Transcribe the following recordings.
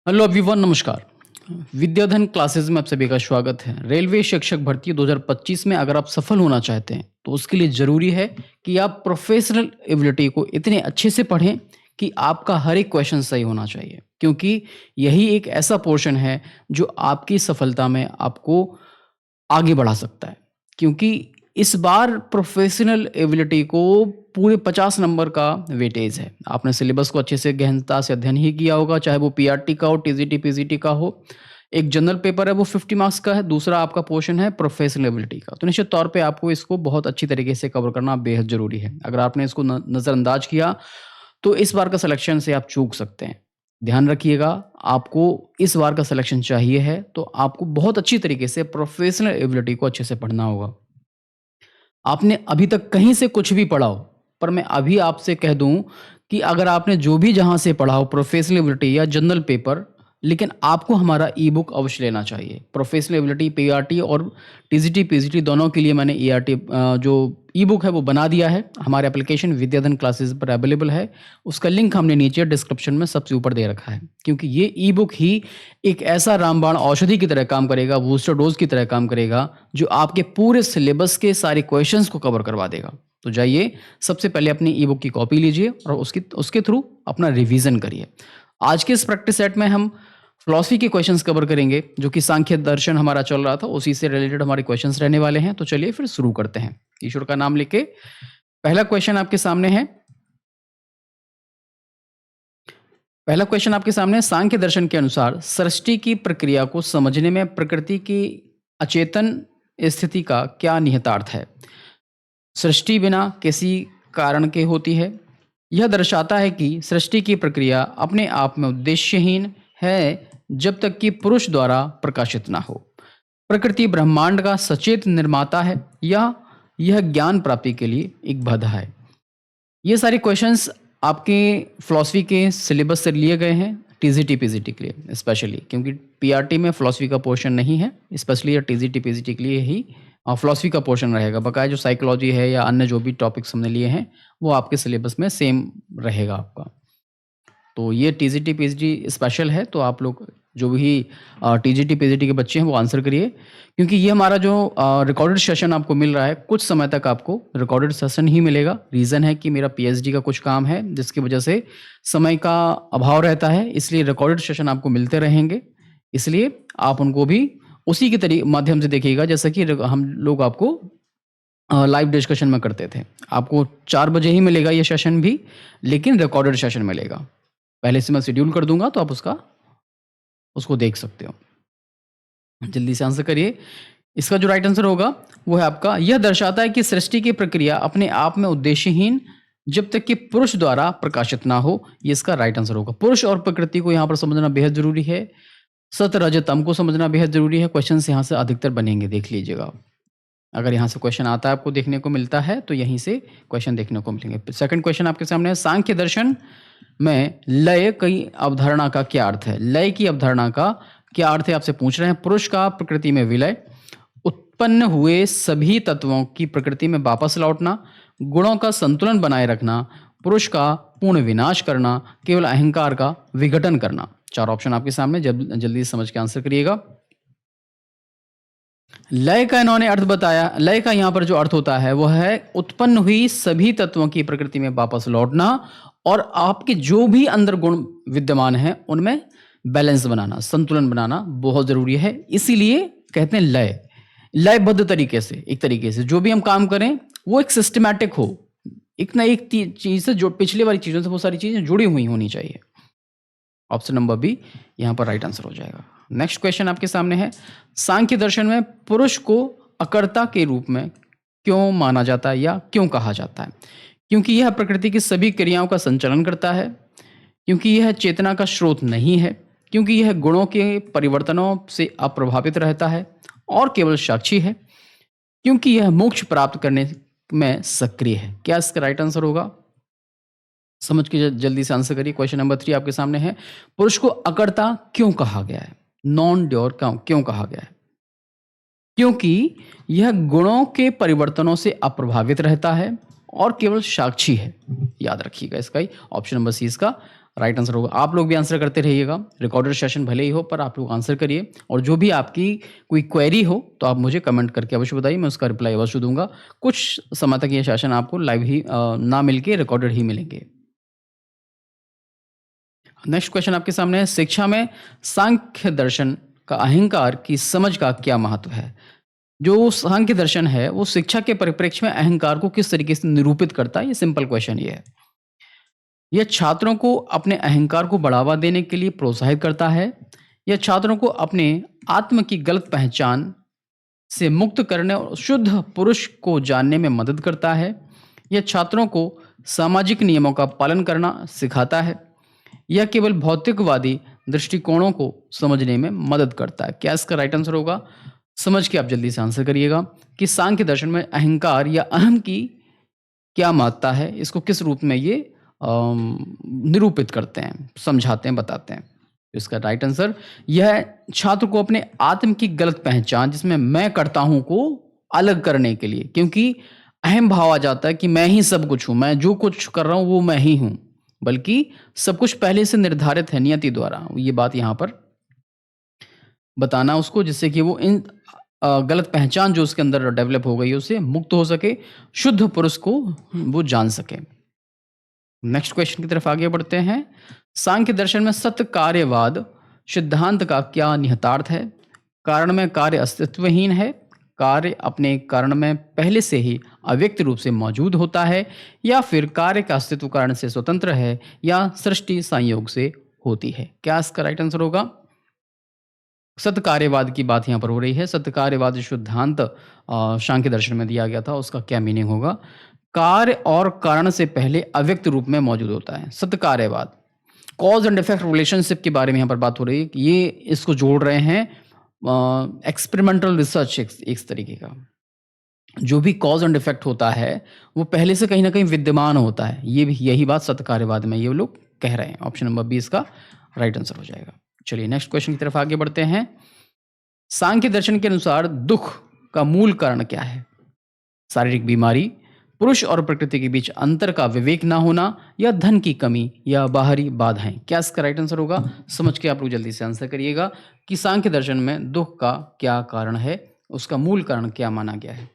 Hello everyone, नमस्कार। विद्याधन classes में आप सभी का स्वागत है। रेलवे शिक्षक भर्ती 2025 में अगर आप सफल होना चाहते हैं तो उसके लिए ज़रूरी है कि आप प्रोफेशनल एबिलिटी को इतने अच्छे से पढ़ें कि आपका हर एक क्वेश्चन सही होना चाहिए, क्योंकि यही एक ऐसा पोर्शन है जो आपकी सफलता में आपको आगे बढ़ा सकता है। क्योंकि इस बार प्रोफेशनल एबिलिटी को पूरे 50 नंबर का वेटेज है। आपने सिलेबस को अच्छे से गहनता से अध्ययन ही किया होगा, चाहे वो पीआरटी का हो, टीजीटी, पीजीटी का हो। एक जनरल पेपर है वो 50 मार्क्स का है, दूसरा आपका पोर्शन है प्रोफेशनल एबिलिटी का। तो निश्चित तौर पे आपको इसको बहुत अच्छी तरीके से कवर करना बेहद ज़रूरी है। अगर आपने इसको नज़रअंदाज किया तो इस बार का सिलेक्शन से आप चूक सकते हैं। ध्यान रखिएगा, आपको इस बार का सिलेक्शन चाहिए है तो आपको बहुत अच्छी तरीके से प्रोफेशनल एबिलिटी को अच्छे से पढ़ना होगा। आपने अभी तक कहीं से कुछ भी पढ़ा हो, पर मैं अभी आपसे कह दूं कि अगर आपने जो भी जहां से पढ़ा हो, प्रोफेशनल एबिलिटी या जनरल पेपर, लेकिन आपको हमारा ई बुक अवश्य लेना चाहिए। प्रोफेशनल एबिलिटी पीआरटी और टीजीटी पीजीटी दोनों के लिए मैंने ईआरटी जो ई बुक है वो बना दिया है। हमारे एप्लीकेशन विद्याधन क्लासेस पर अवेलेबल है। उसका लिंक हमने नीचे डिस्क्रिप्शन में सबसे ऊपर दे रखा है, क्योंकि ये ई बुक ही एक ऐसा रामबाण औषधि की तरह काम करेगा, बूस्टर डोज की तरह काम करेगा, जो आपके पूरे सिलेबस के सारे क्वेश्चंस को कवर करवा देगा। तो जाइए, सबसे पहले अपनी ई बुक की कॉपी लीजिए और उसकी उसके थ्रू अपना रिवीजन करिए। आज के इस प्रैक्टिस सेट में हम फिलॉसफी के क्वेश्चंस कवर करेंगे, जो कि सांख्य दर्शन हमारा चल रहा था, उसी से रिलेटेड हमारे क्वेश्चंस रहने वाले हैं। तो चलिए फिर शुरू करते हैं। ईश्वर का नाम लेके पहला क्वेश्चन आपके सामने है। पहला क्वेश्चन आपके सामने है, सांख्य दर्शन के अनुसार सृष्टि की प्रक्रिया को समझने में प्रकृति की अचेतन स्थिति का क्या निहितार्थ है? सृष्टि बिना किसी कारण के होती है। यह दर्शाता है कि सृष्टि की प्रक्रिया अपने आप में उद्देश्यहीन है जब तक कि पुरुष द्वारा प्रकाशित ना हो। प्रकृति ब्रह्मांड का सचेत निर्माता है या यह ज्ञान प्राप्ति के लिए एक बाधा है। ये सारे क्वेश्चंस आपके फिलॉसफी के सिलेबस से लिए गए हैं, टीजीटी पीजीटी के लिए स्पेशली, क्योंकि पीआरटी में फिलॉसफी का पोर्शन नहीं है। स्पेशली या टीजीटी पीजीटी के लिए ही फिलॉसफी का पोर्शन रहेगा। बकाया जो साइकोलॉजी है या अन्य जो भी टॉपिक्स हमने लिए हैं वो आपके सिलेबस में सेम रहेगा आपका। तो ये टीजीटी पीजीटी स्पेशल है, तो आप लोग जो भी टीजीटी पीजीटी के बच्चे हैं वो आंसर करिए, क्योंकि ये हमारा जो रिकॉर्डेड सेशन आपको मिल रहा है, कुछ समय तक आपको रिकॉर्डेड सेशन ही मिलेगा। रीज़न है कि मेरा पीएचडी का कुछ काम है जिसकी वजह से समय का अभाव रहता है, इसलिए रिकॉर्डेड सेशन आपको मिलते रहेंगे। इसलिए आप उनको भी उसी के माध्यम से देखिएगा, जैसा कि हम लोग आपको लाइव डिस्कशन में करते थे। आपको 4 बजे ही मिलेगा ये सेशन भी, लेकिन रिकॉर्डेड सेशन मिलेगा। पहले से मैं शेड्यूल कर दूंगा तो आप उसको देख सकते हो। जल्दी से आंसर करिए। इसका जो राइट आंसर होगा वो है आपका, यह दर्शाता है कि सृष्टि की प्रक्रिया अपने आप में उद्देश्यहीन जब तक कि पुरुष द्वारा प्रकाशित ना हो। ये इसका राइट आंसर होगा। पुरुष और प्रकृति को यहाँ पर समझना बेहद जरूरी है। सत रज तम को समझना बेहद जरूरी है। क्वेश्चन यहाँ से अधिकतर बनेंगे, देख लीजिएगा आप। अगर यहाँ से क्वेश्चन आता है, आपको देखने को मिलता है, तो यहीं से क्वेश्चन देखने को मिलेंगे। सेकंड क्वेश्चन आपके सामने है, सांख्य दर्शन में लय की अवधारणा का क्या अर्थ है? लय की अवधारणा का क्या अर्थ है आपसे पूछ रहे हैं। पुरुष का प्रकृति में विलय, उत्पन्न हुए सभी तत्वों की प्रकृति में वापस लौटना, गुणों का संतुलन बनाए रखना, पुरुष का पूर्ण विनाश करना, केवल अहंकार का विघटन करना। 4 ऑप्शन आपके सामने, जल्दी समझ के आंसर करिएगा। लय का इन्होंने अर्थ बताया। लय का यहाँ पर जो अर्थ होता है वो है उत्पन्न हुई सभी तत्वों की प्रकृति में वापस लौटना और आपके जो भी अंदर गुण विद्यमान हैं उनमें बैलेंस बनाना, संतुलन बनाना बहुत जरूरी है। इसीलिए कहते हैं लय। लयबद्ध तरीके से, एक तरीके से जो भी हम काम करें वो एक सिस्टमैटिक हो, एक ना एक चीज से जो पिछले वाली चीजों से वो सारी चीजें जुड़ी हुई होनी चाहिए। ऑप्शन नंबर बी यहाँ पर राइट आंसर हो जाएगा। नेक्स्ट क्वेश्चन आपके सामने है, सांख्य दर्शन में पुरुष को अकर्ता के रूप में क्यों माना जाता है या क्यों कहा जाता है? क्योंकि यह प्रकृति की सभी क्रियाओं का संचालन करता है, क्योंकि यह चेतना का स्रोत नहीं है, क्योंकि यह गुणों के परिवर्तनों से अप्रभावित रहता है और केवल साक्षी है, क्योंकि यह मोक्ष प्राप्त करने में सक्रिय है। क्या इसका राइट आंसर होगा? समझ के जल्दी से आंसर करिए। क्वेश्चन नंबर 3 आपके सामने है, पुरुष को अकर्ता क्यों कहा गया है? नॉन ड्योर क्यों कहा गया है? क्योंकि यह गुणों के परिवर्तनों से अप्रभावित रहता है और केवल साक्षी है। याद रखिएगा इसका ही। ऑप्शन नंबर सी इसका राइट आंसर होगा। आप लोग भी आंसर करते रहिएगा, रिकॉर्डेड सेशन भले ही हो पर आप लोग आंसर करिए, और जो भी आपकी कोई क्वेरी हो तो आप मुझे कमेंट करके अवश्य बताइए, मैं उसका रिप्लाई अवश्य दूंगा। कुछ समय तक ये सेशन आपको लाइव ही ना मिलके रिकॉर्डेड ही मिलेंगे। नेक्स्ट क्वेश्चन आपके सामने है, शिक्षा में सांख्य दर्शन का अहंकार की समझ का क्या महत्व है? जो सांख्य दर्शन है वो शिक्षा के परिप्रेक्ष्य में अहंकार को किस तरीके से निरूपित करता है, ये सिंपल क्वेश्चन ये है। यह छात्रों को अपने अहंकार को बढ़ावा देने के लिए प्रोत्साहित करता है। यह छात्रों को अपने आत्म की गलत पहचान से मुक्त करने और शुद्ध पुरुष को जानने में मदद करता है। यह छात्रों को सामाजिक नियमों का पालन करना सिखाता है। यह केवल भौतिकवादी दृष्टिकोणों को समझने में मदद करता है। क्या इसका राइट आंसर होगा? समझ के आप जल्दी से आंसर करिएगा कि सांख्य दर्शन में अहंकार या अहम की क्या महत्ता है, इसको किस रूप में ये निरूपित करते हैं, समझाते हैं, बताते हैं। इसका राइट आंसर यह छात्र को अपने आत्म की गलत पहचान, जिसमें मैं करता हूं, को अलग करने के लिए, क्योंकि अहम भाव आ जाता है कि मैं ही सब कुछ हूं, मैं जो कुछ कर रहा हूं वो मैं ही हूं, बल्कि सब कुछ पहले से निर्धारित है नियति द्वारा। ये बात यहां पर बताना उसको, जिससे कि वो इन गलत पहचान जो उसके अंदर डेवलप हो गई है उससे मुक्त हो सके, शुद्ध पुरुष को वो जान सके। नेक्स्ट क्वेश्चन की तरफ आगे बढ़ते हैं। सांख्य दर्शन में सत्य कार्यवाद सिद्धांत का क्या निहितार्थ है? कारण में कार्य अस्तित्वहीन है, कार्य अपने कारण में पहले से ही अव्यक्त रूप से मौजूद होता है, या फिर कार्य का अस्तित्व कारण से स्वतंत्र है, या सृष्टि संयोग से होती है? क्या इसका राइट आंसर होगा? सत्य कार्यवाद की बात यहाँ पर हो रही है। सत्य कार्यवाद सिद्धांत सांख्य दर्शन में दिया गया था, उसका क्या मीनिंग होगा? कार्य और कारण से पहले अव्यक्त रूप में मौजूद होता है। सत्य कार्यवाद कॉज एंड इफेक्ट रिलेशनशिप के बारे में यहाँ पर बात हो रही है। ये इसको जोड़ रहे हैं एक्सपेरिमेंटल रिसर्च, एक तरीके का जो भी कॉज एंड इफेक्ट होता है वो पहले से कहीं ना कहीं विद्यमान होता है। ये भी यही बात सत्य कार्यवाद में ये लोग कह रहे हैं। ऑप्शन नंबर 20 का राइट आंसर हो जाएगा। चलिए नेक्स्ट क्वेश्चन की तरफ आगे बढ़ते हैं। सांख्य दर्शन के अनुसार दुख का मूल कारण क्या है? शारीरिक बीमारी, पुरुष और प्रकृति के बीच अंतर का विवेक ना होना, या धन की कमी, या बाहरी बाधाएं? क्या इसका राइट आंसर होगा? समझ के आप लोग जल्दी से आंसर करिएगा कि सांख्य दर्शन में दुख का क्या कारण है, उसका मूल कारण क्या माना गया है।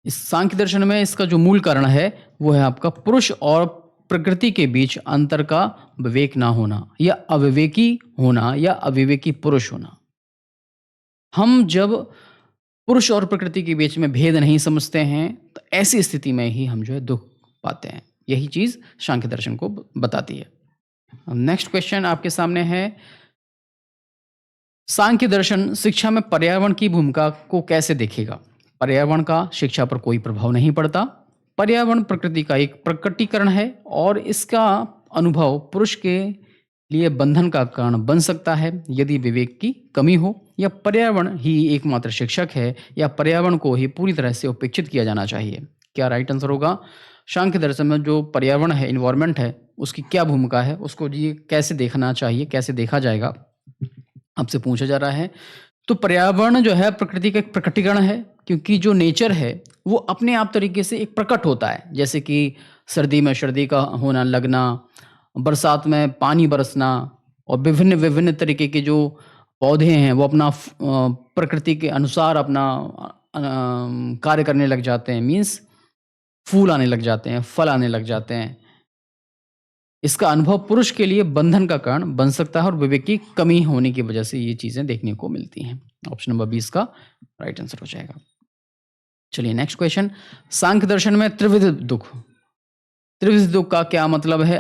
इस सांख्य दर्शन में इसका जो मूल कारण है वो है आपका पुरुष और प्रकृति के बीच अंतर का विवेक ना होना, या अविवेकी होना, या अविवेकी पुरुष होना। हम जब पुरुष और प्रकृति के बीच में भेद नहीं समझते हैं तो ऐसी स्थिति में ही हम जो है दुख पाते हैं। यही चीज सांख्य दर्शन को बताती है। नेक्स्ट क्वेश्चन आपके सामने है, सांख्य दर्शन शिक्षा में पर्यावरण की भूमिका को कैसे देखेगा? पर्यावरण का शिक्षा पर कोई प्रभाव नहीं पड़ता। पर्यावरण प्रकृति का एक प्रकटीकरण है और इसका अनुभव पुरुष के लिए बंधन का कारण बन सकता है यदि विवेक की कमी हो, या पर्यावरण ही एकमात्र शिक्षक है, या पर्यावरण को ही पूरी तरह से उपेक्षित किया जाना चाहिए? क्या राइट आंसर होगा? सांख्य दर्शन में जो पर्यावरण है, इन्वायरमेंट है, उसकी क्या भूमिका है, उसको ये कैसे देखना चाहिए, कैसे देखा जाएगा, आपसे पूछा जा रहा है। तो पर्यावरण जो है प्रकृति का एक प्रकटीकरण है, क्योंकि जो नेचर है वो अपने आप तरीके से एक प्रकट होता है। जैसे कि सर्दी में सर्दी का होना लगना, बरसात में पानी बरसना, और विभिन्न विभिन्न तरीके के जो पौधे हैं वो अपना प्रकृति के अनुसार अपना कार्य करने लग जाते हैं। मीन्स फूल आने लग जाते हैं, फल आने लग जाते हैं। इसका अनुभव पुरुष के लिए बंधन का कारण बन सकता है और विवेक की कमी होने की वजह से ये चीजें देखने को मिलती हैं। ऑप्शन नंबर 20 का राइट आंसर हो जाएगा। चलिए नेक्स्ट क्वेश्चन, सांख्य दर्शन में त्रिविध दुख, त्रिविध दुख का क्या मतलब है?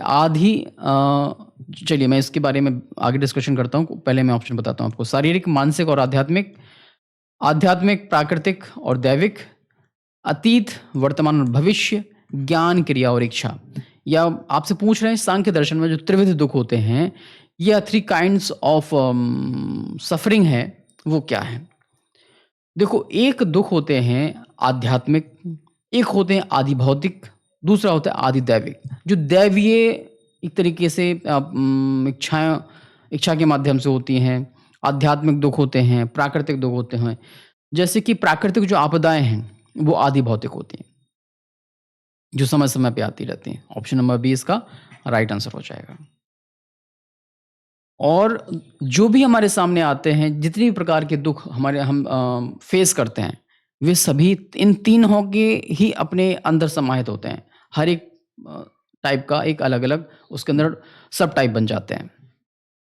चलिए मैं इसके बारे में आगे डिस्कशन करता हूँ। पहले मैं ऑप्शन बताता हूँ आपको। शारीरिक, मानसिक और आध्यात्मिक, आध्यात्मिक, प्राकृतिक और दैविक, अतीत, वर्तमान और भविष्य, ज्ञान, क्रिया और इच्छा। या आपसे पूछ रहे हैं सांख्य दर्शन में जो त्रिविध दुख होते हैं, या 3 काइंड्स ऑफ सफरिंग है, वो क्या है? देखो, एक दुख होते हैं आध्यात्मिक, एक होते हैं आदि भौतिक, दूसरा होता है आदि दैविक। जो दैवीय एक तरीके से इच्छा के माध्यम से होती हैं। आध्यात्मिक दुख होते हैं, प्राकृतिक दुख होते हैं। जैसे कि प्राकृतिक जो आपदाएं हैं वो आदि भौतिक होती हैं, जो समय समय पे आती रहती हैं। ऑप्शन नंबर 20 का राइट आंसर हो जाएगा। और जो भी हमारे सामने आते हैं, जितनी भी प्रकार के दुख हमारे हम फेस करते हैं, वे सभी इन तीनों के ही अपने अंदर समाहित होते हैं। हर एक टाइप का एक अलग-अलग उसके अंदर सब टाइप बन जाते हैं।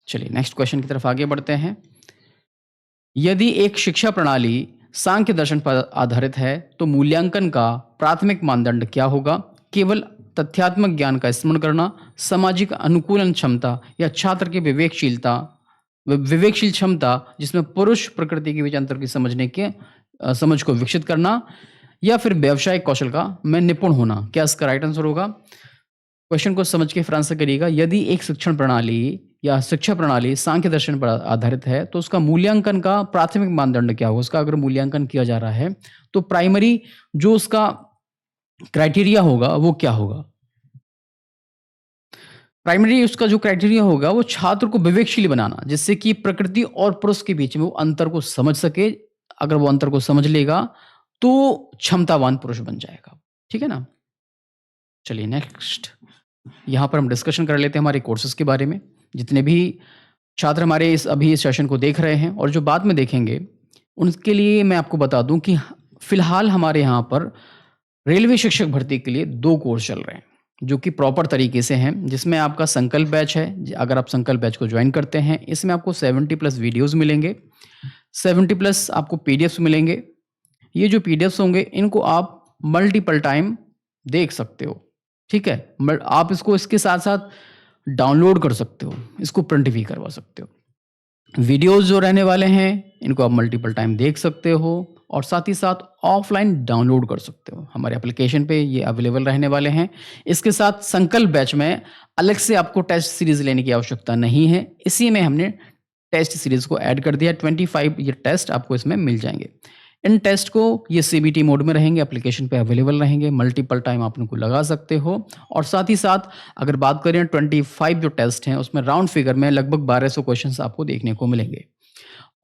चलिए नेक्स्ट क्वेश्चन की तरफ आगे बढ़ते हैं। यदि एक शिक्षा प्रणाली सांख्य दर्शन पर आधारित है, तो मूल्यांकन का प्राथमिक मानदंड क्या होगा? केवल तथ्यात्मक ज्ञान का स्मरण करना, सामाजिक अनुकूलन क्षमता या छात्र की विवेकशील क्षमता जिसमें पुरुष प्रकृति के बीच अंतर की समझ को विकसित करना, या फिर व्यावसायिक कौशल का में निपुण होना। क्या इसका राइट आंसर होगा? क्वेश्चन को समझ के फिर आंसर करिएगा। यदि एक शिक्षण प्रणाली या शिक्षा प्रणाली सांख्य दर्शन पर आधारित है, तो उसका मूल्यांकन का प्राथमिक मानदंड क्या होगा? उसका अगर मूल्यांकन किया जा रहा है, तो प्राइमरी जो उसका क्राइटेरिया होगा वो क्या होगा? प्राइमरी उसका जो क्राइटेरिया होगा वो छात्र को विवेकशील बनाना, जिससे कि प्रकृति और पुरुष के बीच में वो अंतर को समझ सके। अगर वो अंतर को समझ लेगा तो क्षमतावान पुरुष बन जाएगा। ठीक है ना? चलिए नेक्स्ट यहाँ पर हम डिस्कशन कर लेते हैं हमारे कोर्सेज के बारे में। जितने भी छात्र हमारे अभी इस सेशन को देख रहे हैं और जो बाद में देखेंगे, उनके लिए मैं आपको बता दूं कि फिलहाल हमारे यहाँ पर रेलवे शिक्षक भर्ती के लिए 2 कोर्स चल रहे हैं, जो कि प्रॉपर तरीके से हैं, जिसमें आपका संकल्प बैच है। अगर आप संकल्प बैच को ज्वाइन करते हैं, इसमें आपको 70 प्लस वीडियोज़ मिलेंगे, 70 प्लस आपको पीडीएफ्स मिलेंगे। ये जो पीडीएफ्स होंगे, इनको आप मल्टीपल टाइम देख सकते हो। ठीक है? आप इसको इसके साथ-साथ डाउनलोड कर सकते हो, इसको प्रिंट भी करवा सकते हो। वीडियोज़ जो रहने वाले हैं, इनको आप मल्टीपल टाइम देख सकते हो और साथ ही साथ ऑफलाइन डाउनलोड कर सकते हो। हमारे एप्लीकेशन पे ये अवेलेबल रहने वाले हैं। इसके साथ संकल्प बैच में अलग से आपको टेस्ट सीरीज़ लेने की आवश्यकता नहीं है। इसी में हमने टेस्ट सीरीज़ को ऐड कर दिया। 25 ये टेस्ट आपको इसमें मिल जाएँगे। इन टेस्ट को ये सीबीटी मोड में रहेंगे, एप्लीकेशन पे अवेलेबल रहेंगे, मल्टीपल टाइम आप इनको लगा सकते हो। और साथ ही साथ अगर बात करें 25 जो टेस्ट हैं, उसमें राउंड फिगर में लगभग 1200 क्वेश्चंस आपको देखने को मिलेंगे।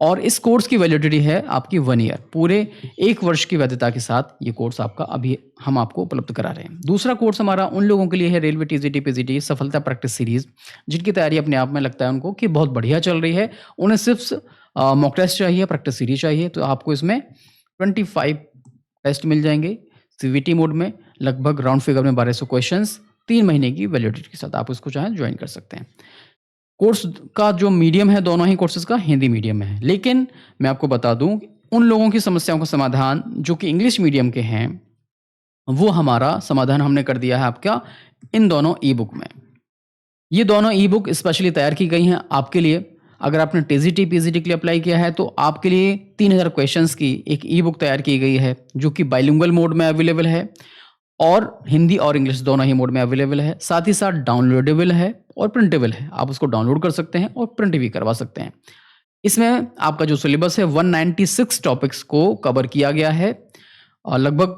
और इस कोर्स की वैलिडिटी है आपकी 1 ईयर, पूरे 1 वर्ष की वैधता के साथ ये कोर्स आपका अभी हम आपको उपलब्ध करा रहे हैं। दूसरा कोर्स हमारा उन लोगों के लिए है, रेलवे टीजीटी पीजीटी सफलता प्रैक्टिस सीरीज, जिनकी तैयारी अपने आप में लगता है उनको कि बहुत बढ़िया चल रही है। उन्हें सिर्फ मॉक टेस्ट चाहिए, प्रैक्टिस सीरीज चाहिए, तो आपको इसमें 25 टेस्ट मिल जाएंगे सीवीटी मोड में, लगभग राउंड फिगर में 1200 क्वेश्चंस, 3 महीने की वैलिडिटी के साथ आप इसको चाहें ज्वाइन कर सकते हैं। कोर्स का जो मीडियम है, दोनों ही कोर्सेज का हिंदी मीडियम में है। लेकिन मैं आपको बता दूं, उन लोगों की समस्याओं का समाधान जो कि इंग्लिश मीडियम के हैं, वो हमारा समाधान हमने कर दिया है आपका इन दोनों ई बुक में। ये दोनों ई बुक स्पेशली तैयार की गई हैं आपके लिए। अगर आपने टीजीटी पीजीटी के लिए अप्लाई किया है, तो आपके लिए 3000 क्वेश्चंस की एक ई बुक तैयार की गई है, जो कि बाइलिंगुअल मोड में अवेलेबल है और हिंदी और इंग्लिश दोनों ही मोड में अवेलेबल है। साथ ही साथ डाउनलोडेबल है और प्रिंटेबल है। आप उसको डाउनलोड कर सकते हैं और प्रिंट भी करवा सकते हैं। इसमें आपका जो सिलेबस है 196 टॉपिक्स को कवर किया गया है और लगभग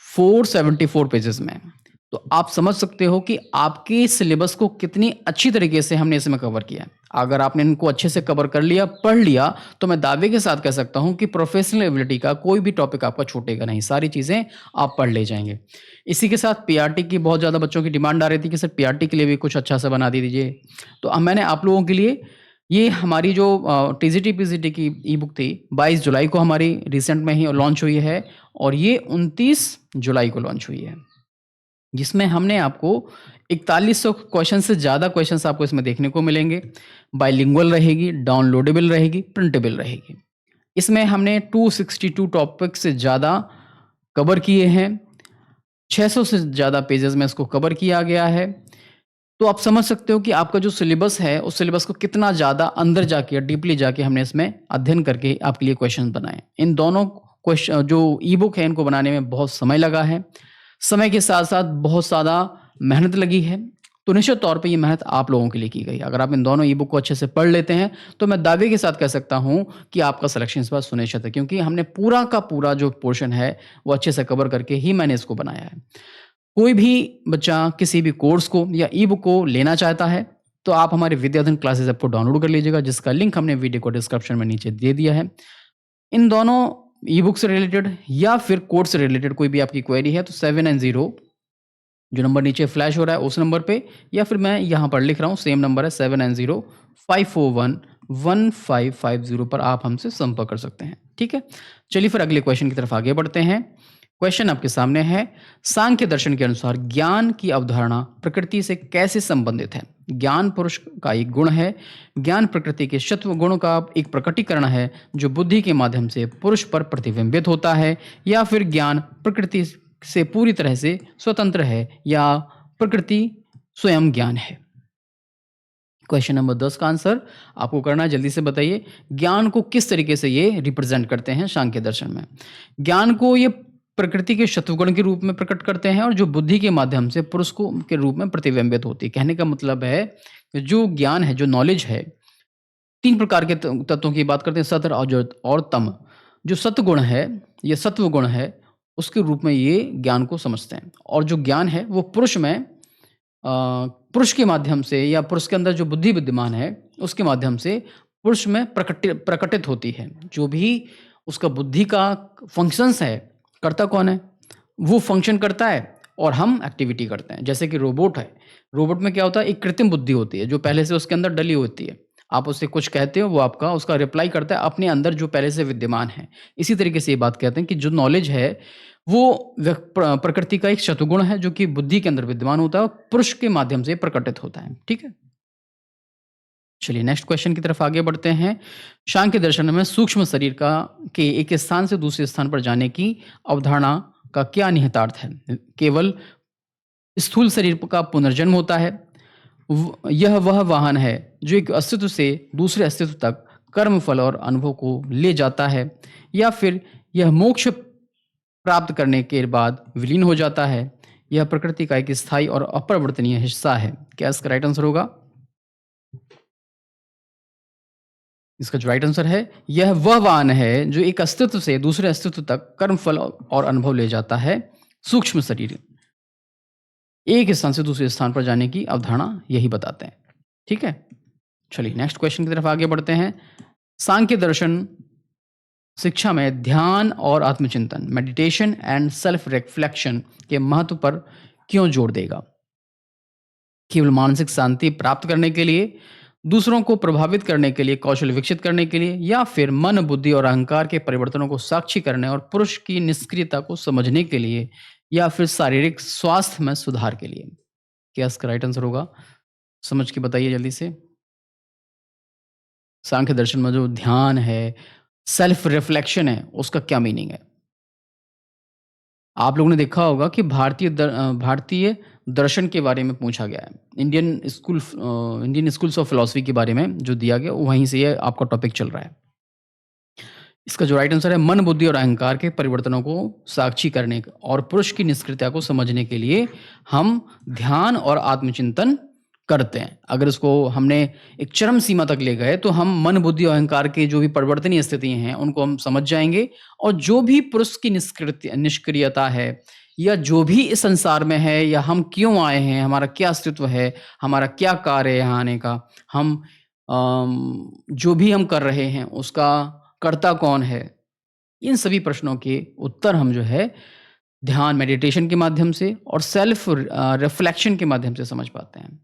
474 पेजेस में। तो आप समझ सकते हो कि आपके सिलेबस को कितनी अच्छी तरीके से हमने इसमें कवर किया है। अगर आपने इनको अच्छे से कवर कर लिया, पढ़ लिया, तो मैं दावे के साथ कह सकता हूं कि प्रोफेशनल एबिलिटी का कोई भी टॉपिक आपका छूटेगा नहीं, सारी चीज़ें आप पढ़ ले जाएंगे। इसी के साथ पीआरटी की बहुत ज़्यादा बच्चों की डिमांड आ रही थी कि सर पीआरटी के लिए भी कुछ अच्छा सा बना दीजिए। तो अब मैंने आप लोगों के लिए ये हमारी जो टीजीटी पीजीटी की ई बुक थी, 22 जुलाई को हमारी रिसेंट में ही लॉन्च हुई है और ये 29 जुलाई को लॉन्च हुई है, जिसमें हमने आपको 4100 क्वेश्चन से ज़्यादा क्वेश्चंस आपको इसमें देखने को मिलेंगे। बाइलिंगुअल रहेगी, डाउनलोडेबल रहेगी, प्रिंटेबल रहेगी। इसमें हमने 262 टॉपिक से ज़्यादा कवर किए हैं। 600 से ज़्यादा पेजेस में इसको कवर किया गया है। तो आप समझ सकते हो कि आपका जो सिलेबस है, उस सिलेबस को कितना ज़्यादा अंदर जाके, डीपली जाके हमने इसमें अध्ययन करके आपके लिए क्वेश्चन बनाए। इन दोनों क्वेश्चन जो ई बुक है, इनको बनाने में बहुत समय लगा है। समय के साथ साथ बहुत ज़्यादा मेहनत लगी है। तो निश्चित तौर पे ये मेहनत आप लोगों के लिए की गई। अगर आप इन दोनों ई बुक को अच्छे से पढ़ लेते हैं, तो मैं दावे के साथ कह सकता हूं कि आपका सिलेक्शन इस बार सुनिश्चित है, क्योंकि हमने पूरा का पूरा जो पोर्शन है वो अच्छे से कवर करके ही मैंने इसको बनाया है। कोई भी बच्चा किसी भी कोर्स को या ई बुक को लेना चाहता है, तो आप हमारे विद्याधन क्लासेस ऐप को डाउनलोड कर लीजिएगा, जिसका लिंक हमने वीडियो को डिस्क्रिप्शन में नीचे दे दिया है। इन दोनों ई बुक से रिलेटेड या फिर कोर्स से रिलेटेड कोई भी आपकी क्वेरी है, तो 790 जो नंबर नीचे फ्लैश हो रहा है उस नंबर पे, या फिर मैं यहाँ पर लिख रहा हूँ सेम नंबर है 7905411550 पर आप हमसे संपर्क कर सकते हैं। ठीक है, चलिए फिर अगले क्वेश्चन की तरफ आगे बढ़ते हैं। क्वेश्चन आपके सामने है, सांख्य दर्शन के अनुसार ज्ञान की अवधारणा प्रकृति से कैसे संबंधित है? ज्ञान पुरुष का एक गुण है। ज्ञान प्रकृति के सत्व गुण का एक प्रकटीकरण है जो बुद्धि के माध्यम से पुरुष पर प्रतिबिंबित होता है, या फिर ज्ञान प्रकृति से पूरी तरह से स्वतंत्र है, या प्रकृति स्वयं ज्ञान है? क्वेश्चन नंबर 10 का आंसर आपको करना है, जल्दी से बताइए। ज्ञान को किस तरीके से ये रिप्रेजेंट करते हैं सांख्य दर्शन में? ज्ञान को ये प्रकृति के शत्रुगुण के रूप में प्रकट करते हैं, और जो बुद्धि के माध्यम से पुरुष को के रूप में प्रतिबिंबित होती है। कहने का मतलब है कि जो ज्ञान है, जो नॉलेज है, 3 प्रकार के तत्वों की बात करते हैं, सत्व, रजत और तम। जो सत्वगुण है, ये सत्व गुण है, उसके रूप में ये ज्ञान को समझते हैं। और जो ज्ञान है वो पुरुष में पुरुष के माध्यम से, या पुरुष के अंदर जो बुद्धि विद्यमान है उसके माध्यम से पुरुष में प्रकटित होती है। जो भी उसका बुद्धि का फंक्शंस है, करता कौन है? वो फंक्शन करता है और हम एक्टिविटी करते हैं। जैसे कि रोबोट है, रोबोट में क्या होता है? एक कृत्रिम बुद्धि होती है जो पहले से उसके अंदर डली होती है। आप उससे कुछ कहते हो, वो आपका उसका रिप्लाई करता है अपने अंदर जो पहले से विद्यमान है। इसी तरीके से ये बात कहते हैं कि जो नॉलेज है वो प्रकृति का एक शतुगुण है जो कि बुद्धि के अंदर विद्यमान होता है और पुरुष के माध्यम से प्रकटित होता है। ठीक है, चलिए नेक्स्ट क्वेश्चन की तरफ आगे बढ़ते हैं। सांख्य दर्शन में सूक्ष्म शरीर का के एक स्थान से दूसरे स्थान पर जाने की अवधारणा का क्या निहितार्थ है? केवल स्थूल शरीर का पुनर्जन्म होता है? यह वह वाहन है जो एक अस्तित्व से दूसरे अस्तित्व तक कर्म फल और अनुभव को ले जाता है, या फिर यह मोक्ष प्राप्त करने के बाद विलीन हो जाता है? यह प्रकृति का एक स्थायी और अपरिवर्तनीय हिस्सा है। क्या इसका राइट आंसर होगा? इसका जो राइट आंसर है, यह वह वाहन है जो एक अस्तित्व से दूसरे अस्तित्व तक कर्म फल और अनुभव ले जाता है। सूक्ष्म शरीर एक स्थान से दूसरे स्थान पर जाने की अवधारणा यही बताते हैं। ठीक है, चलिए नेक्स्ट क्वेश्चन की तरफ आगे बढ़ते हैं। सांख्य दर्शन शिक्षा में ध्यान और आत्मचिंतन, मेडिटेशन एंड सेल्फ रिफ्लेक्शन के महत्व पर क्यों जोर देगा? केवल मानसिक शांति प्राप्त करने के लिए, दूसरों को प्रभावित करने के लिए, कौशल विकसित करने के लिए, या फिर मन, बुद्धि और अहंकार के परिवर्तनों को साक्षी करने और पुरुष की निष्क्रियता को समझने के लिए, या फिर शारीरिक स्वास्थ्य में सुधार के लिए? क्या इसका राइट आंसर होगा? समझ के बताइए जल्दी से। सांख्य दर्शन में जो ध्यान है, सेल्फ रिफ्लेक्शन है, उसका क्या मीनिंग है? आप लोगों ने देखा होगा कि भारतीय दर्शन के बारे में पूछा गया है। इंडियन स्कूल्स ऑफ फिलॉसफी के बारे में जो दिया गया, वहीं से ये आपका टॉपिक चल रहा है। इसका जो राइट आंसर है, मन, बुद्धि और अहंकार के परिवर्तनों को साक्षी करने और पुरुष की निष्क्रियता को समझने के लिए हम ध्यान और आत्मचिंतन करते हैं। अगर इसको हमने एक चरम सीमा तक ले गए तो हम मन, बुद्धि और अहंकार के जो भी परिवर्तनीय स्थितियां हैं उनको हम समझ जाएंगे, और जो भी पुरुष की निष्क्रियता है, या जो भी इस संसार में है, या हम क्यों आए हैं, हमारा क्या अस्तित्व है, हमारा क्या कार्य है यहाँ आने का, हम जो भी हम कर रहे हैं उसका कर्ता कौन है, इन सभी प्रश्नों के उत्तर हम जो है ध्यान, मेडिटेशन के माध्यम से और सेल्फ रिफ्लेक्शन के माध्यम से समझ पाते हैं।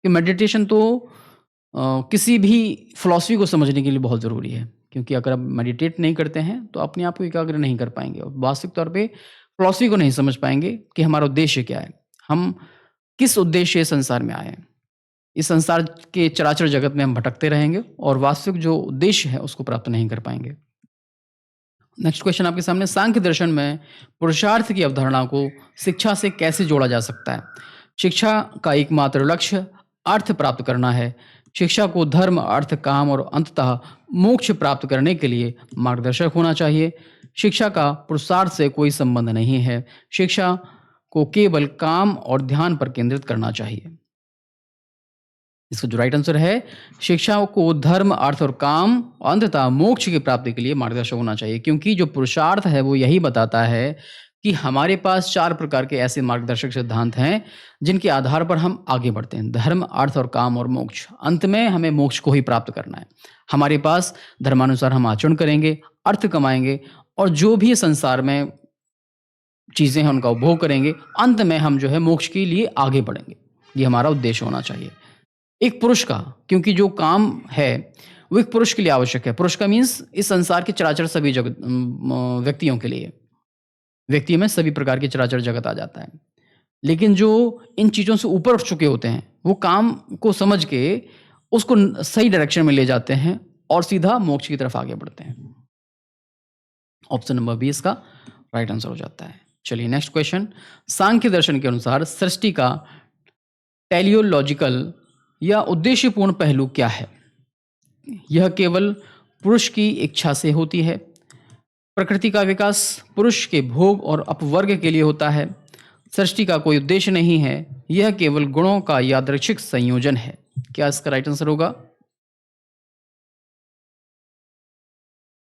कि मेडिटेशन तो किसी भी फिलॉसफी को समझने के लिए बहुत ज़रूरी है, क्योंकि अगर आप मेडिटेट नहीं करते हैं तो अपने आप को एकाग्र नहीं कर पाएंगे और वास्तविक तौर पे फिलॉसफी को नहीं समझ पाएंगे कि हमारा उद्देश्य क्या है, हम किस उद्देश्य से संसार में आए हैं। इस संसार के चराचर जगत में हम भटकते रहेंगे और वास्तविक जो उद्देश्य है उसको प्राप्त नहीं कर पाएंगे। नेक्स्ट क्वेश्चन आपके सामने, सांख्य दर्शन में पुरुषार्थ की अवधारणा को शिक्षा से कैसे जोड़ा जा सकता है? शिक्षा का एकमात्र लक्ष्य अर्थ प्राप्त करना है। शिक्षा को धर्म, अर्थ, काम और अंततः मोक्ष प्राप्त करने के लिए मार्गदर्शक होना चाहिए। शिक्षा का पुरुषार्थ से कोई संबंध नहीं है। शिक्षा को केवल काम और ध्यान पर केंद्रित करना चाहिए। इसका जो राइट आंसर है, शिक्षा को धर्म, अर्थ और काम और अंततः मोक्ष की प्राप्ति के लिए मार्गदर्शक होना चाहिए, क्योंकि जो पुरुषार्थ है वो यही बताता है कि हमारे पास 4 प्रकार के ऐसे मार्गदर्शक सिद्धांत हैं जिनके आधार पर हम आगे बढ़ते हैं। धर्म, अर्थ और काम और मोक्ष। अंत में हमें मोक्ष को ही प्राप्त करना है। हमारे पास धर्मानुसार हम आचरण करेंगे, अर्थ कमाएंगे, और जो भी संसार में चीज़ें हैं उनका उपभोग करेंगे, अंत में हम जो है मोक्ष के लिए आगे बढ़ेंगे। ये हमारा उद्देश्य होना चाहिए। एक पुरुष का, क्योंकि जो काम है वो एक पुरुष के लिए आवश्यक है। पुरुष का मीन्स इस संसार के चराचर सभी जगत व्यक्तियों के लिए। व्यक्ति में सभी प्रकार के चराचर जगत आ जाता है। लेकिन जो इन चीज़ों से ऊपर उठ चुके होते हैं, वो काम को समझ के उसको सही डायरेक्शन में ले जाते हैं और सीधा मोक्ष की तरफ आगे बढ़ते हैं। ऑप्शन नंबर बी इसका राइट आंसर हो जाता है। चलिए नेक्स्ट क्वेश्चन। सांख्य दर्शन के अनुसार सृष्टि का टेलियोलॉजिकल या उद्देश्यपूर्ण पहलू क्या है? यह केवल पुरुष की इच्छा से होती है। प्रकृति का विकास पुरुष के भोग और अपवर्ग के लिए होता है। सृष्टि का कोई उद्देश्य नहीं है, यह केवल गुणों का यादृच्छिक संयोजन है। क्या इसका राइट आंसर होगा?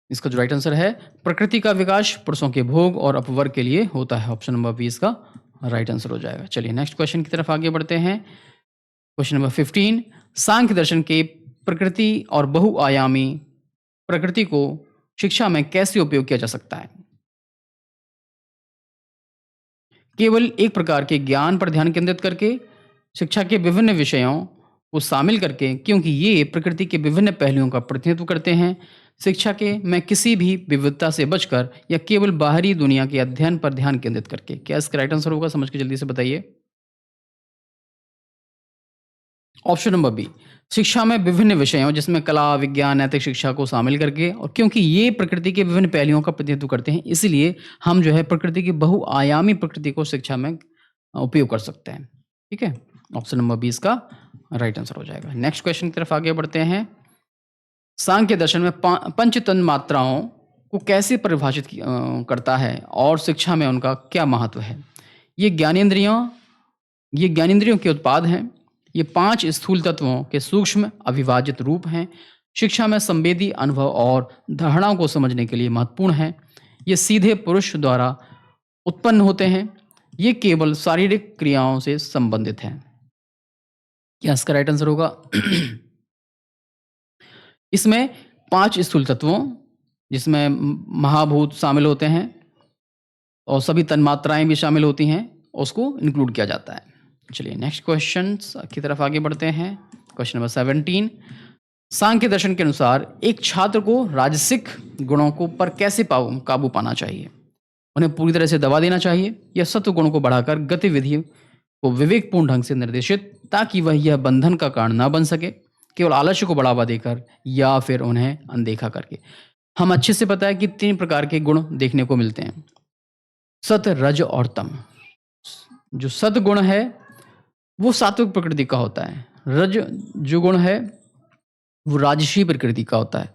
इसका जो राइट आंसर है, प्रकृति का विकास पुरुषों के भोग और अपवर्ग के लिए होता है। ऑप्शन नंबर बी इसका राइट आंसर हो जाएगा। चलिए नेक्स्ट क्वेश्चन की तरफ आगे बढ़ते हैं। Question number 15। सांख्य दर्शन के प्रकृति और बहुआयामी प्रकृति को शिक्षा में कैसे उपयोग किया जा सकता है? केवल एक प्रकार के ज्ञान पर ध्यान केंद्रित करके, शिक्षा के विभिन्न विषयों को शामिल करके, क्योंकि ये प्रकृति के विभिन्न पहलुओं का प्रतिनिधित्व करते हैं। शिक्षा के में किसी भी विविधता से बचकर या केवल बाहरी दुनिया के अध्ययन पर ध्यान केंद्रित करके। क्या इसका राइट आंसर होगा? समझ के जल्दी से बताइए। ऑप्शन नंबर बी, शिक्षा में विभिन्न विषयों जिसमें कला, विज्ञान, नैतिक शिक्षा को शामिल करके, और क्योंकि ये प्रकृति के विभिन्न पहलुओं का प्रतिनिधित्व करते हैं, इसलिए हम जो है प्रकृति की बहुआयामी प्रकृति को शिक्षा में उपयोग कर सकते हैं। ठीक है, ऑप्शन नंबर बी इसका राइट आंसर हो जाएगा। नेक्स्ट क्वेश्चन की तरफ आगे बढ़ते हैं। सांख्य दर्शन में पंच तन मात्राओं को कैसे परिभाषित करता है और शिक्षा में उनका क्या महत्व है? ये ज्ञानेंद्रियों के उत्पाद हैं। ये 5 स्थूल तत्वों के सूक्ष्म अविभाजित रूप हैं। शिक्षा में संवेदी अनुभव और धारणाओं को समझने के लिए महत्वपूर्ण है। ये सीधे पुरुष द्वारा उत्पन्न होते हैं। ये केवल शारीरिक क्रियाओं से संबंधित हैं। क्या इसका राइट आंसर होगा? इसमें 5 स्थूल तत्वों जिसमें महाभूत शामिल होते हैं और सभी तन्मात्राएं भी शामिल होती हैं, उसको इंक्लूड किया जाता है। चलिए नेक्स्ट क्वेश्चन की तरफ आगे बढ़ते हैं। Question number 17। सांख्य दर्शन के अनुसार एक छात्र को राजसिक गुणों को पर कैसे काबू पाना चाहिए? उन्हें पूरी तरह से दबा देना चाहिए या सत्व गुणों को बढ़ाकर गतिविधि को विवेकपूर्ण ढंग से निर्देशित, ताकि वह यह बंधन का कारण ना बन सके, केवल आलस्य को बढ़ावा देकर या फिर उन्हें अनदेखा करके? हम अच्छे से पता है कि 3 प्रकार के गुण देखने को मिलते हैं, सत, रज और तम। जो सत गुण है वो सात्विक प्रकृति का होता है। रज जो गुण है वो राजसी प्रकृति का होता है।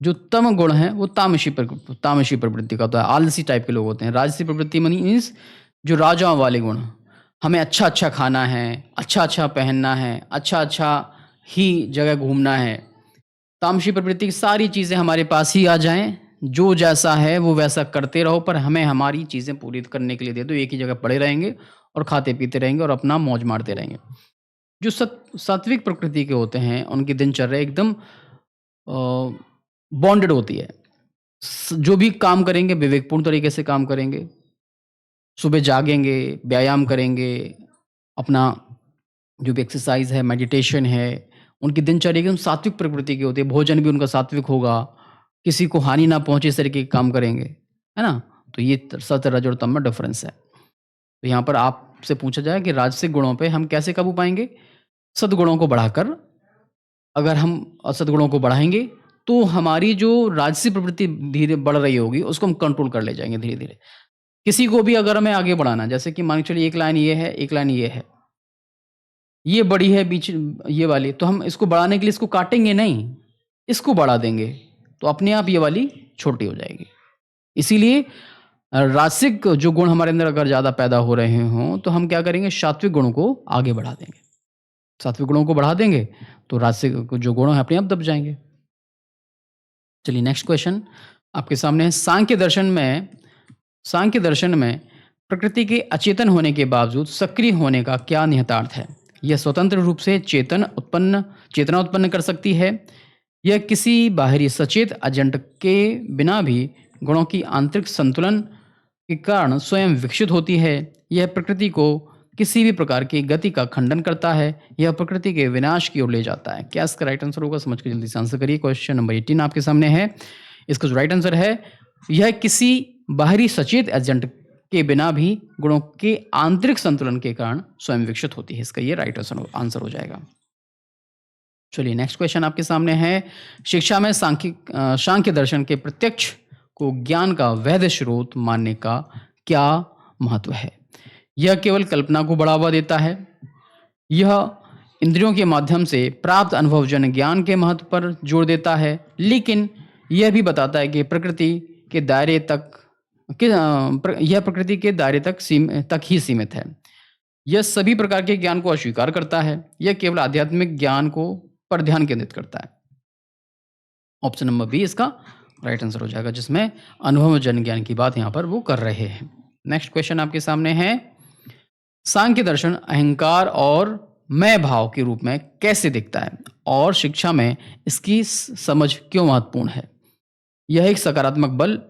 जो तम गुण है वो तामसी प्रवृत्ति का होता है। आलसी टाइप के लोग होते हैं। राजसी प्रवृत्ति मीन्स जो राजाओं वाले गुण, हमें अच्छा अच्छा खाना है, अच्छा अच्छा पहनना है, अच्छा अच्छा ही जगह घूमना है। तामसी प्रवृत्ति की सारी चीज़ें हमारे पास ही आ जाएं, जो जैसा है वो वैसा करते रहो, पर हमें हमारी चीज़ें पूरी करने के लिए दे दो। एक ही जगह पड़े रहेंगे और खाते पीते रहेंगे और अपना मौज मारते रहेंगे। जो सात्विक प्रकृति के होते हैं उनकी दिनचर्या एकदम बॉन्डेड होती है। जो भी काम करेंगे विवेकपूर्ण तरीके से काम करेंगे। सुबह जागेंगे, व्यायाम करेंगे, अपना जो भी एक्सरसाइज है, मेडिटेशन है, उनकी दिनचर्या एकदम सात्विक प्रकृति की होती है। भोजन भी उनका सात्विक होगा, किसी को हानि ना पहुंचे इस तरीके के काम करेंगे, है ना। तो ये सत, रज और तम में डिफरेंस है। तो यहाँ पर आपसे पूछा जाए कि राजसिक गुणों पे हम कैसे काबू पाएंगे? सद्गुणों को बढ़ाकर। अगर हम असद्गुणों को बढ़ाएंगे तो हमारी जो राजसी प्रवृत्ति धीरे बढ़ रही होगी उसको हम कंट्रोल कर ले जाएंगे धीरे धीरे। किसी को भी अगर हमें आगे बढ़ाना, जैसे कि मान के चलिए एक लाइन ये है, एक लाइन ये है, ये बड़ी है बीच ये वाली, तो हम इसको बढ़ाने के लिए इसको काटेंगे नहीं, इसको बढ़ा देंगे तो अपने आप ये वाली छोटी हो जाएगी। इसीलिए रासिक जो गुण हमारे अंदर अगर ज़्यादा पैदा हो रहे हों तो हम क्या करेंगे? सात्विक गुणों को आगे बढ़ा देंगे। सात्विक गुणों को बढ़ा देंगे तो रासिक जो गुण है अपने आप दब जाएंगे। चलिए नेक्स्ट क्वेश्चन आपके सामने है। सांख्य दर्शन में प्रकृति के अचेतन होने के बावजूद सक्रिय होने का क्या निहितार्थ है? यह स्वतंत्र रूप से चेतना उत्पन्न कर सकती है। यह किसी बाहरी सचेत एजेंट के बिना भी गुणों की आंतरिक संतुलन के कारण स्वयं विकसित होती है। यह प्रकृति को किसी भी प्रकार की गति का खंडन करता है। यह प्रकृति के विनाश की ओर ले जाता है। क्या इसका राइट आंसर होगा? समझ के जल्दी से आंसर करिए। क्वेश्चन नंबर 18 आपके सामने है। इसका जो राइट आंसर है, यह किसी बाहरी सचेत एजेंट के बिना भी गुणों के आंतरिक संतुलन के कारण स्वयं विकसित होती है। इसका ये राइट आंसर हो जाएगा। चलिए नेक्स्ट क्वेश्चन आपके सामने है। शिक्षा में सांख्य दर्शन के प्रत्यक्ष को ज्ञान का वैध स्रोत मानने का क्या महत्व है? यह केवल कल्पना को बढ़ावा देता है। यह इंद्रियों के माध्यम से प्राप्त अनुभवजन्य ज्ञान के महत्व पर जोर देता है, लेकिन यह भी बताता है कि प्रकृति के दायरे तक यह प्रकृति के दायरे तक ही सीमित है। यह सभी प्रकार के ज्ञान को अस्वीकार करता है। यह केवल आध्यात्मिक ज्ञान को पर ध्यान केंद्रित करता है। ऑप्शन नंबर बी इसका राइट आंसर हो जाएगा, जिसमें अनुभवजन्य ज्ञान की बात यहाँ पर वो कर रहे हैं। नेक्स्ट क्वेश्चन आपके सामने है। सांख्य दर्शन अहंकार और मैं भाव के रूप में कैसे दिखता है और शिक्षा में इसकी समझ क्यों महत्वपूर्ण है? यह एक सकारात्मक बल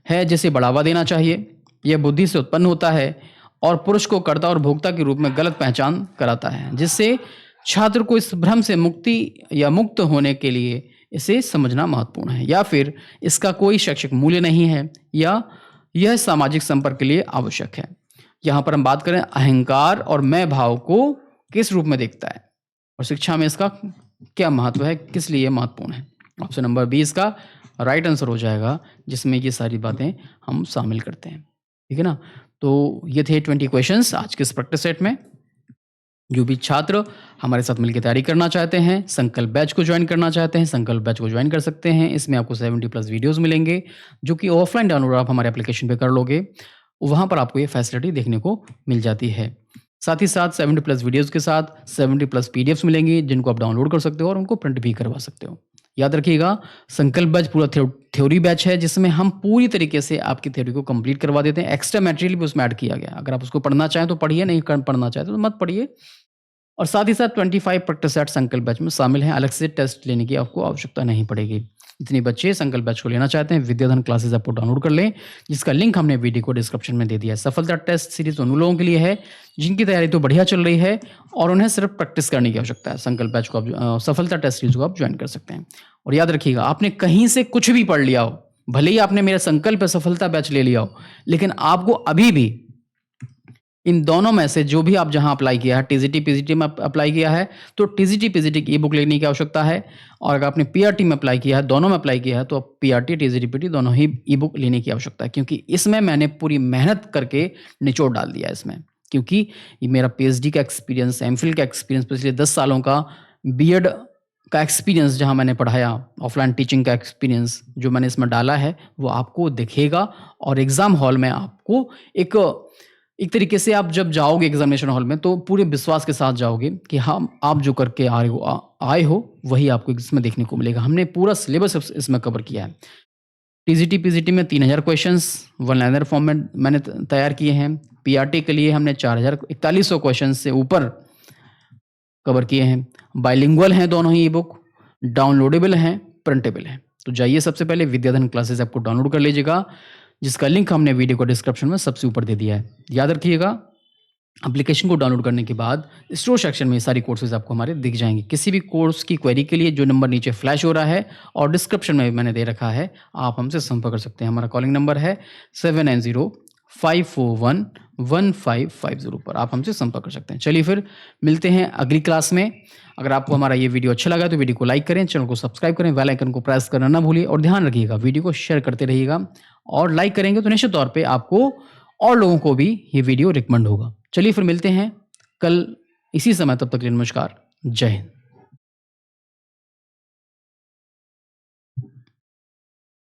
है जिसे बढ़ावा देना चाहिए। यह बुद्धि से उत्पन्न होता है और पुरुष को कर्ता और भोक्ता के रूप में गलत पहचान कराता है, जिससे छात्र को इस भ्रम से मुक्त होने के लिए इसे समझना महत्वपूर्ण है, या फिर इसका कोई शैक्षिक मूल्य नहीं है, या यह सामाजिक संपर्क के लिए आवश्यक है। यहाँ पर हम बात करें अहंकार और मैं भाव को किस रूप में देखता है और शिक्षा में इसका क्या महत्व है, किस लिए महत्वपूर्ण है। ऑप्शन नंबर बी इसका राइट आंसर हो जाएगा, जिसमें ये सारी बातें हम शामिल करते हैं। ठीक है ना। तो ये थे 20 क्वेश्चंस आज के इस प्रैक्टिस सेट में। जो भी छात्र हमारे साथ मिलकर तैयारी करना चाहते हैं, संकल्प बैच को ज्वाइन करना चाहते हैं, संकल्प बैच को ज्वाइन कर सकते हैं। इसमें आपको 70+ वीडियोस मिलेंगे, जो कि ऑफलाइन डाउनलोड आप हमारे एप्लीकेशन पे कर लोगे। वहाँ पर आपको ये फैसिलिटी देखने को मिल जाती है। साथ ही साथ 70+ वीडियोस के साथ 70+ पीडीएफ्स मिलेंगी, जिनको आप डाउनलोड कर सकते हो और उनको प्रिंट भी करवा सकते हो। याद रखिएगा, संकल्प बैच पूरा थ्योरी बैच है, जिसमें हम पूरी तरीके से आपकी थ्योरी को कंप्लीट करवा देते हैं। एक्स्ट्रा मटेरियल भी उसमें ऐड किया गया। अगर आप उसको पढ़ना चाहें तो पढ़िए, नहीं पढ़ना चाहें तो मत पढ़िए। और साथ ही साथ 25 प्रैक्टिस सेट संकल्प बैच में शामिल हैं। अलग से टेस्ट लेने की आपको आवश्यकता नहीं पड़ेगी। जितने बच्चे संकल्प बैच को लेना चाहते हैं, विद्याधन क्लासेस ऐप को डाउनलोड कर लें, जिसका लिंक हमने वीडियो को डिस्क्रिप्शन में दे दिया है। सफलता टेस्ट सीरीज उन लोगों के लिए है जिनकी तैयारी तो बढ़िया चल रही है और उन्हें सिर्फ प्रैक्टिस करने की आवश्यकता है। संकल्प बैच को आप सफलता टेस्ट सीरीज को आप ज्वाइन कर सकते हैं। और याद रखिएगा, आपने कहीं से कुछ भी पढ़ लिया हो, भले ही आपने मेरा संकल्प सफलता बैच ले लिया हो, लेकिन आपको अभी भी इन दोनों में से जो भी आप जहां अप्लाई किया है, टीजीटी पीजीटी में अप्लाई किया है तो टीजीटी पीजीटी की ई बुक लेने की आवश्यकता है। और अगर आपने पीआरटी में अप्लाई किया है, दोनों में अप्लाई किया है, तो पीआरटी टीजीटी पीटी दोनों ही ई बुक लेने की आवश्यकता है, क्योंकि इसमें मैंने पूरी मेहनत करके निचोड़ डाल दिया है इसमें। क्योंकि ये मेरा पीएचडी का एक्सपीरियंस, एमफिल का एक्सपीरियंस, पिछले 10 सालों का बीएड का एक्सपीरियंस जहां मैंने पढ़ाया, ऑफलाइन टीचिंग का एक्सपीरियंस जो मैंने इसमें डाला है, वो आपको दिखेगा। और एग्जाम हॉल में आपको एक तरीके से आप जब जाओगे एग्जामिनेशन हॉल में, तो पूरे विश्वास के साथ जाओगे कि हम आप जो करके आए हो वही आपको इसमें देखने को मिलेगा। हमने पूरा सिलेबस इसमें कवर किया है। टीजीटी पीजीटी में 3000 क्वेश्चंस वन लाइनर फॉर्म में मैंने तैयार किए हैं। पीआरटी के लिए हमने 4100 क्वेश्चन से ऊपर कवर किए हैं। बाइलिंगुअल हैं दोनों ही ई बुक, डाउनलोडेबल हैं, प्रिंटेबल हैं। तो जाइए सबसे पहले विद्याधन क्लासेस ऐप को डाउनलोड कर लीजिएगा, जिसका लिंक हमने वीडियो को डिस्क्रिप्शन में सबसे ऊपर दे दिया है। याद रखिएगा, एप्लीकेशन को डाउनलोड करने के बाद स्टोर सेक्शन में सारी कोर्सेज आपको हमारे दिख जाएंगे। किसी भी कोर्स की क्वेरी के लिए जो नंबर नीचे फ्लैश हो रहा है और डिस्क्रिप्शन में मैंने दे रखा है, आप हमसे संपर्क कर सकते हैं। हमारा कॉलिंग नंबर है 7905411550 पर आप हमसे संपर्क कर सकते हैं। चलिए फिर मिलते हैं अगली क्लास में। अगर आपको हमारा ये वीडियो अच्छा लगा तो वीडियो को लाइक करें, चैनल को सब्सक्राइब करें, बेल आइकन को प्रेस करना ना भूलिए और ध्यान रखिएगा वीडियो को शेयर करते रहिएगा। और लाइक करेंगे तो निश्चित तौर पे आपको और लोगों को भी ये वीडियो रिकमेंड होगा। चलिए फिर मिलते हैं कल इसी समय, तब तक के लिए नमस्कार, जय हिंद।